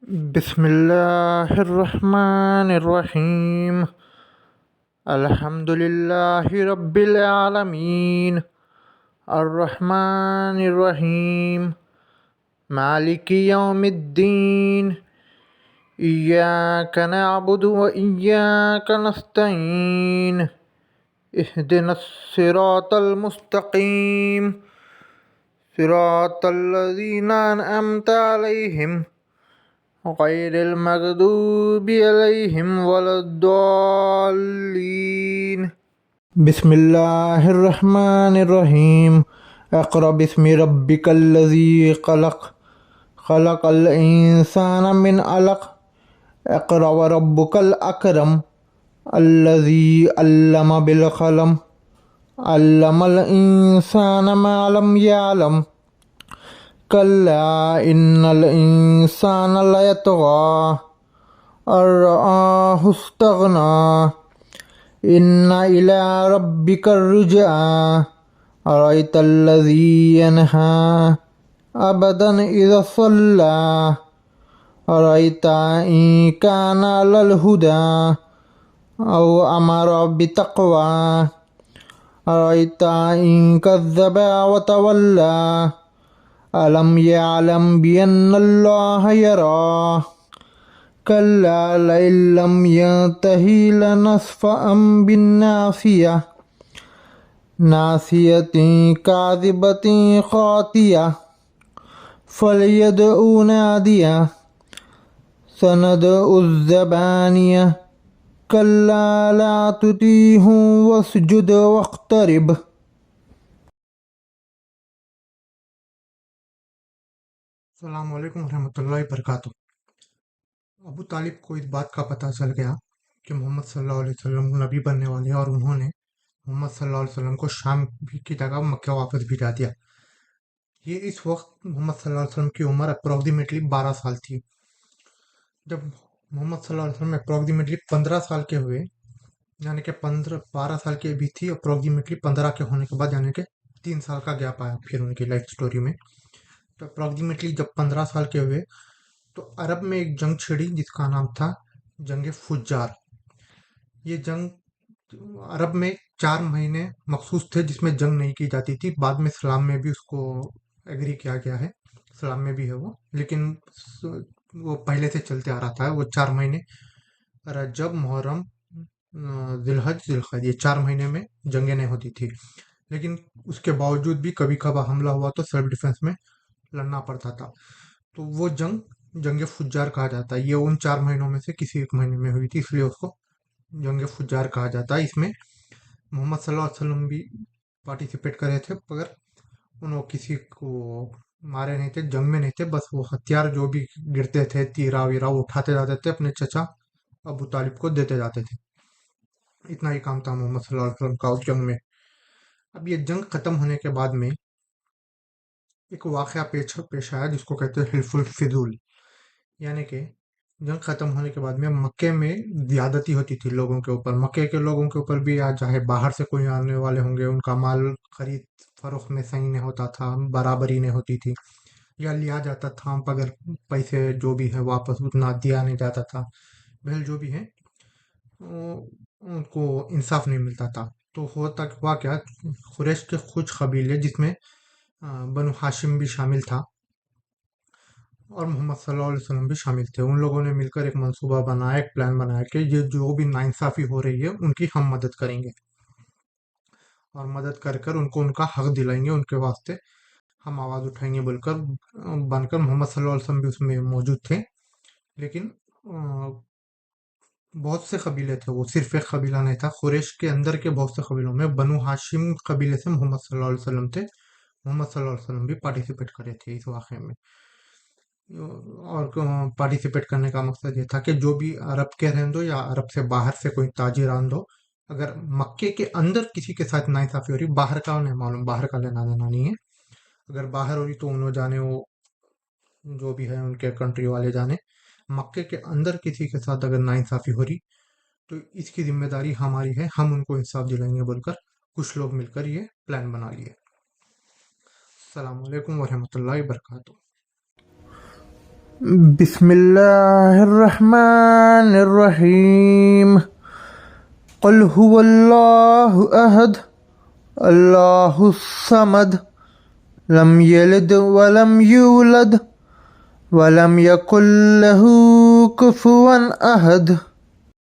بسم اللہ الرحمن الرحیم الحمد للہ رب العالمین الرحمن الرحیم مالک یوم الدین ایاک نعبد و ایاک نستعین اہدنا الصراط المستقیم صراط الذین انعمت علیہم غیر المغضوب علیہم ولا الضالین۔ بسم اللہ الرحمن الرحیم۔ اقرأ باسم ربک الذی خلق خلق الانسان من علق اقرأ وربک الاکرم الذی علم بالقلم علم الانسان ما لم يعلم کلا ان الانسان لیطغی ان رآہ استغنی ان الی ربک الرجعی ارأیت الذی ینہی عبدا اذا صلی ارأیت ان کان علی الہدی او امر بتقوی ارأیت ان کذب وتولی الم یعلم بان اللہ یری کلا لئن لم ینتہ لنسفعا بالناصیہ ناصیۃ کاذبۃ خاطیہ فلیدع نادیہ سندع الزبانیہ کلا لا تطیعہ واسجد واقترب۔ السلام علیکم ورحمۃ اللہ وبرکاتہ۔ ابو طالب کو اس بات کا پتہ چل گیا کہ محمد صلی اللہ علیہ وسلم نبی بننے والے ہیں، اور انہوں نے محمد صلی اللہ علیہ وسلم کو شام کی جگہ مکہ واپس بھیجا دیا۔ یہ اس وقت محمد صلی اللہ علیہ وسلم کی عمر اپروکسیمیٹلی 12 سال تھی۔ جب محمد صلی اللہ علیہ وسلم اپروکسیمیٹلی 15 سال کے ہوئے، یعنی کہ 12 سال کی بھی تھی، اپروکسیمیٹلی 15 کے ہونے کے بعد، یعنی کہ 3 سال کا گیپ آیا پھر ان کی لائف سٹوری میں۔ تو اپروکسیمیٹلی جب 15 سال کے ہوئے تو عرب میں ایک جنگ چھڑی جس کا نام تھا جنگ فجار۔ یہ جنگ عرب میں 4 مہینے مخصوص تھے جس میں جنگ نہیں کی جاتی تھی۔ بعد میں اسلام میں بھی اس کو ایگری کیا گیا ہے، اسلام میں بھی ہے وہ، لیکن وہ پہلے سے چلتے آ رہا تھا۔ وہ 4 مہینے رجب، محرم، ذی الحج، ذی القعدہ، یہ 4 مہینے میں جنگیں نہیں ہوتی تھی، لیکن اس کے باوجود بھی کبھی کبھار حملہ ہوا تو سیلف ڈیفenس میں لڑنا پڑتا تھا۔ تو وہ جنگ فجار کہا جاتا ہے۔ یہ ان 4 مہینوں میں سے کسی ایک مہینے میں ہوئی تھی، اس لیے اس کو جنگ فجار کہا جاتا ہے۔ اس میں محمد صلی اللہ علیہ وسلم بھی پارٹیسپیٹ کرے تھے، مگر انہوں کسی کو مارے نہیں تھے، جنگ میں نہیں تھے، بس وہ ہتھیار جو بھی گرتے تھے، تیرا ویرا، وہ اٹھاتے جاتے تھے، اپنے چچا ابو طالب کو دیتے جاتے تھے۔ اتنا ہی کام تھا محمد صلی اللہ علیہ وسلم کا اس جنگ میں۔ اب یہ جنگ ختم ہونے کے بعد میں ایک واقعہ پیش آیا جس کو کہتے ہیں حلف الفضول، یعنی کہ جنگ ختم ہونے کے بعد میں مکے میں زیادتی ہوتی تھی لوگوں کے اوپر، مکے کے لوگوں کے اوپر بھی، یا چاہے باہر سے کوئی آنے والے ہوں گے، ان کا مال خرید فروخت میں صحیح نہیں ہوتا تھا، برابری نہیں ہوتی تھی، یا لیا جاتا تھا اگر پیسے جو بھی ہے واپس اتنا دیا نہیں جاتا تھا، بہل جو بھی ہے ان کو انصاف نہیں ملتا تھا۔ تو ہوا کیا، قریش کے کچھ قبیلے جس میں بنو ہاشم بھی شامل تھا اور محمد صلی اللہ علیہ وسلم بھی شامل تھے، ان لوگوں نے مل کر ایک منصوبہ بنایا، ایک پلان بنایا کہ یہ جو بھی ناانصافی ہو رہی ہے ان کی ہم مدد کریں گے، اور مدد کر کر ان کو ان کا حق دلائیں گے، ان کے واسطے ہم آواز اٹھائیں گے بول کر بن کر محمد صلی اللہ علیہ وسلم بھی اس میں موجود تھے۔ لیکن بہت سے قبیلے تھے، وہ صرف ایک قبیلہ نہیں تھا، قریش کے اندر کے بہت سے قبیلوں میں بنو ہاشم قبیلے سے محمد صلی اللہ علیہ وسلم تھے، محمد صلی اللہ علیہ وسلم بھی پارٹیسپیٹ کرے تھے اس واقعے میں۔ اور پارٹیسپیٹ کرنے کا مقصد یہ تھا کہ جو بھی عرب کے رہندو یا عرب سے باہر سے کوئی تاجر آندو، اگر مکے کے اندر کسی کے ساتھ ناانصافی ہو رہی، باہر کا انہیں معلوم، باہر کا لینا دینا نہیں ہے، اگر باہر ہو رہی تو انہوں جانے، وہ جو بھی ہے ان کے کنٹری والے جانے، مکے کے اندر کسی کے ساتھ اگر ناانصافی ہو رہی تو اس کی ذمہ داری ہماری ہے، ہم ان کو انصاف دلائیں گے بول کر کچھ لوگ مل کر یہ پلان بنا لیے۔ السلام علیکم ورحمۃ اللہ وبرکاتہ۔ بسم اللہ الرحمن الرحیم قل هو اللہ احد اللہ الصمد لم یلد ولم یولد ولم یکن له کفوا احد